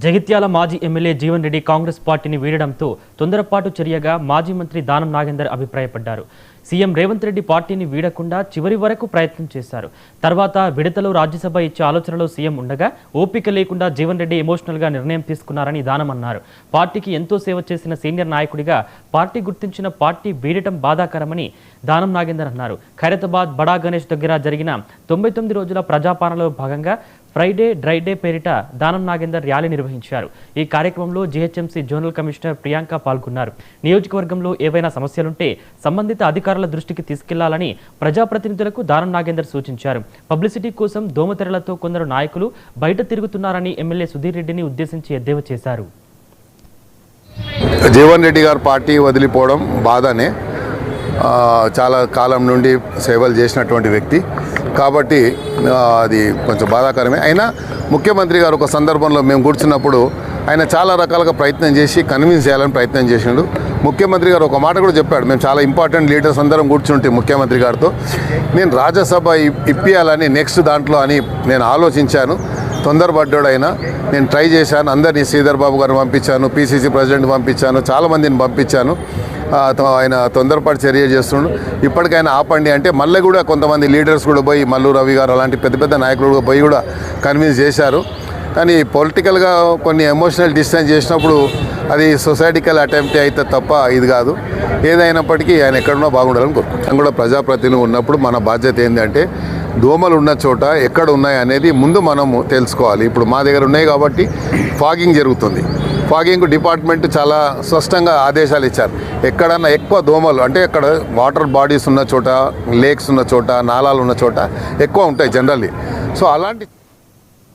జగిత్యాల మాజీ ఎమ్మెల్యే జీవన్ రెడ్డి కాంగ్రెస్ పార్టీని వీడడంతో తొందరపాటు చర్యగా మాజీ మంత్రి దానం నాగేందర్ అభిప్రాయపడ్డారు. సీఎం రేవంత్ రెడ్డి పార్టీని వీడకుండా చివరి వరకు ప్రయత్నం చేశారు. తర్వాత విడతలో రాజ్యసభ ఇచ్చే ఆలోచనలో సీఎం ఉండగా ఓపిక లేకుండా జీవన్ రెడ్డి ఎమోషనల్గా నిర్ణయం తీసుకున్నారని దానం అన్నారు. పార్టీకి ఎంతో సేవ చేసిన సీనియర్ నాయకుడిగా పార్టీ గుర్తించిన పార్టీ వీడటం బాధాకరమని దానం నాగేందర్ అన్నారు. ఖైరతాబాద్ బడా గణేష్ దగ్గర జరిగిన 99 రోజుల ప్రజాపాలనలో భాగంగా ఫ్రైడే డ్రై డే పేరిట దానం నాగేందర్ ర్యాలీ నిర్వహించారు. ఈ కార్యక్రమంలో జీహెచ్ఎంసీ జోనల్ కమిషనర్ ప్రియాంక పాల్గొన్నారు. నియోజకవర్గంలో ఏవైనా సమస్యలుంటే సంబంధిత అధికారుల దృష్టికి తీసుకెళ్లాలని ప్రజాప్రతినిధులకు దానం నాగేందర్ సూచించారు. పబ్లిసిటీ కోసం దోమతెరలతో కొందరు నాయకులు బయట తిరుగుతున్నారని ఎమ్మెల్యే సుధీర్ రెడ్డిని ఉద్దేశించి ఎద్దేవా చేశారు. జీవన్ రెడ్డి గారు పార్టీ వదిలిపోవడం బాధనే. చాలా కాలం నుండి సేవలు చేసినటువంటి వ్యక్తి కాబట్టి అది కొంచెం బాధాకరమే. అయినా ముఖ్యమంత్రి గారు ఒక సందర్భంలో మేము కూర్చున్నప్పుడు ఆయన చాలా రకాలుగా ప్రయత్నం చేసి కన్విన్స్ చేయాలని ప్రయత్నం చేసినాడు. ముఖ్యమంత్రి గారు ఒక మాట కూడా చెప్పాడు, మేము చాలా ఇంపార్టెంట్ లీడర్స్ అందరం కూర్చుంటే ముఖ్యమంత్రి గారితో నేను రాజ్యసభ ఇప్పియాలని నెక్స్ట్ దాంట్లో అని నేను ఆలోచించాను. తొందరపడ్డాడైనా నేను ట్రై చేశాను. అందరినీ శ్రీధర్ బాబు గారిని పంపించాను, పిసిసి ప్రెసిడెంట్ పంపించాను, చాలామందిని పంపించాను. ఆయన తొందరపాటు చర్య చేస్తున్నాడు. ఇప్పటికైనా ఆపండి అంటే మళ్ళీ కూడా కొంతమంది లీడర్స్ కూడా పోయి మల్లు రవి గారు అలాంటి పెద్ద పెద్ద నాయకులు పోయి కూడా కన్విన్స్ చేశారు. కానీ పొలిటికల్గా కొన్ని ఎమోషనల్ డిస్టెన్స్ చేసినప్పుడు అది సొసైటికల్ అటెంప్ట్ అయితే తప్ప ఇది కాదు. ఏదైనప్పటికీ ఆయన ఎక్కడున్నా బాగుండాలని కోరుకుంటాం. కూడా ప్రజాప్రతినిధులు ఉన్నప్పుడు మన బాధ్యత ఏంటంటే దోమలు ఉన్న చోట ఎక్కడ ఉన్నాయి అనేది ముందు మనము తెలుసుకోవాలి. ఇప్పుడు మా దగ్గర ఉన్నాయి కాబట్టి ఫాగింగ్ జరుగుతుంది. ఫాగింగ్ డిపార్ట్మెంట్ చాలా స్పష్టంగా ఆదేశాలు ఇచ్చారు. ఎక్కడన్నా ఎక్కువ దోమలు అంటే అక్కడ వాటర్ బాడీస్ ఉన్న చోట, లేక్స్ ఉన్న చోట, నాలాలు ఉన్న చోట ఎక్కువ ఉంటాయి జనరల్లీ. సో అలాంటి